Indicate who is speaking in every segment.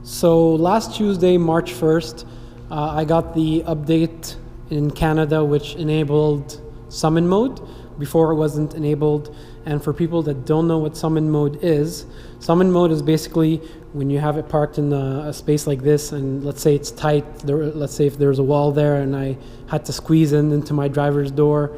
Speaker 1: So last Tuesday, March 1st, I got the update in Canada which enabled summon mode. Before it wasn't enabled. And for people that don't know what summon mode is basically when you have it parked in a space like this, and let's say it's tight, let's say if there's a wall there and I had to squeeze into my driver's door,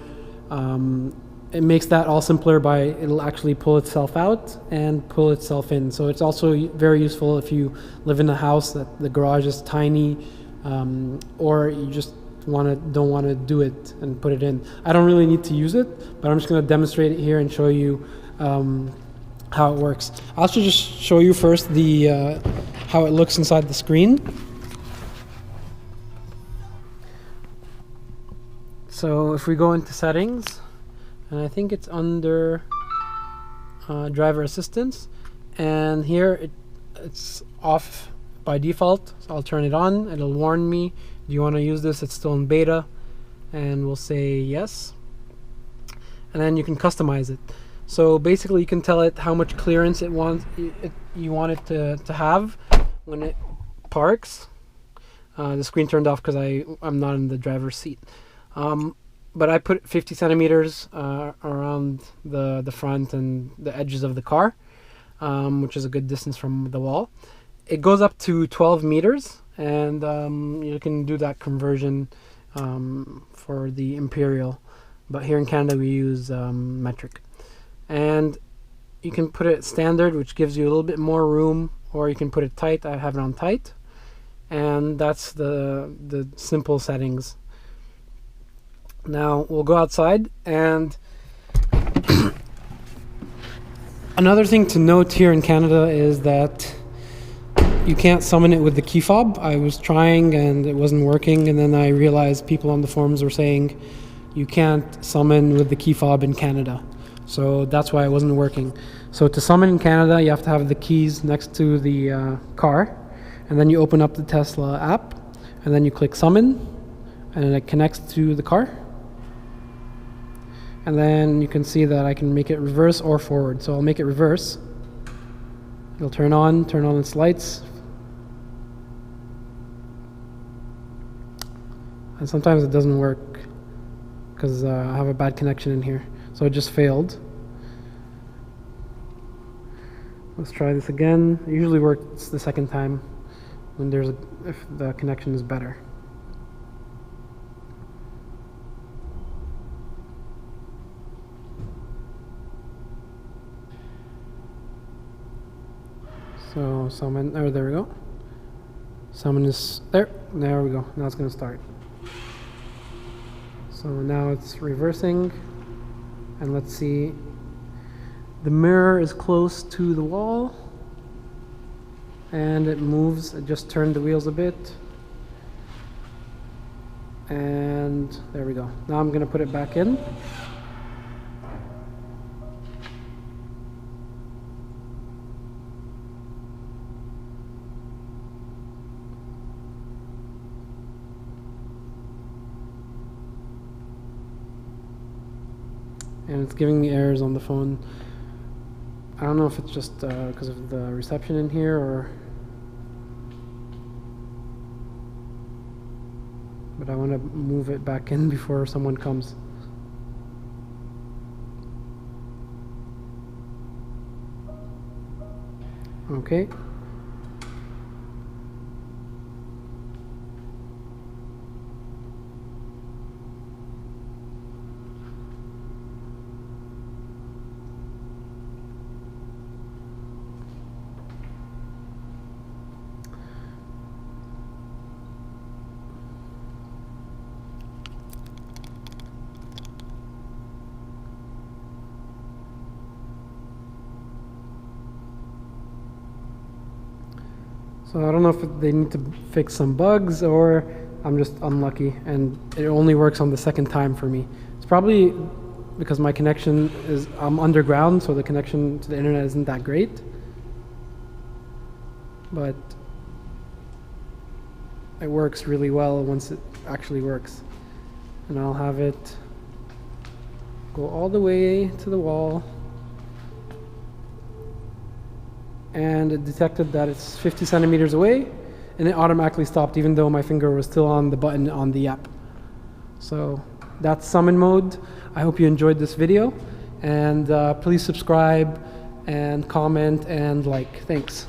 Speaker 1: it makes that all simpler by it'll actually pull itself out and pull itself in. So it's also very useful if you live in a house that the garage is tiny, or you just don't want to do it and put it in. I don't really need to use it, but I'm just going to demonstrate it here and show you how it works. I'll also just show you first how it looks inside the screen. So if we go into settings, and I think it's under driver assistance, and here it's off by default, so I'll turn it on. It'll warn me, do you want to use this? It's still in beta, and we'll say yes, and then you can customize it. So basically you can tell it how much clearance you want it to have when it parks. The screen turned off because I'm not in the driver's seat. But I put 50 centimeters around the front and the edges of the car, which is a good distance from the wall. It goes up to 12 meters, and you can do that conversion for the Imperial. But here in Canada we use metric. And you can put it standard, which gives you a little bit more room, or you can put it tight. I have it on tight. And that's the simple settings. Now we'll go outside, and another thing to note here in Canada is that you can't summon it with the key fob. I was trying and it wasn't working, and then I realized people on the forums were saying you can't summon with the key fob in Canada. So that's why it wasn't working. So to summon in Canada, you have to have the keys next to the car, and then you open up the Tesla app, and then you click summon, and it connects to the car. And then you can see that I can make it reverse or forward. So I'll make it reverse. It'll turn on its lights. And sometimes it doesn't work because I have a bad connection in here. So it just failed. Let's try this again. It usually works the second time when if the connection is better. So summon, there we go. Summon is there. There we go. Now it's going to start. So now it's reversing, and let's see. The mirror is close to the wall, and it moves. It just turned the wheels a bit, and there we go. Now I'm going to put it back in. And it's giving me errors on the phone. I don't know if it's just because of the reception in here, but I want to move it back in before someone comes. Okay. So I don't know if they need to fix some bugs or I'm just unlucky and it only works on the second time for me. It's probably because my connection I'm underground, so the connection to the internet isn't that great. But it works really well once it actually works. And I'll have it go all the way to the wall. and it detected that it's 50 centimeters away, and it automatically stopped even though my finger was still on the button on the app. So that's summon mode. I hope you enjoyed this video, and please subscribe and comment and like. Thanks.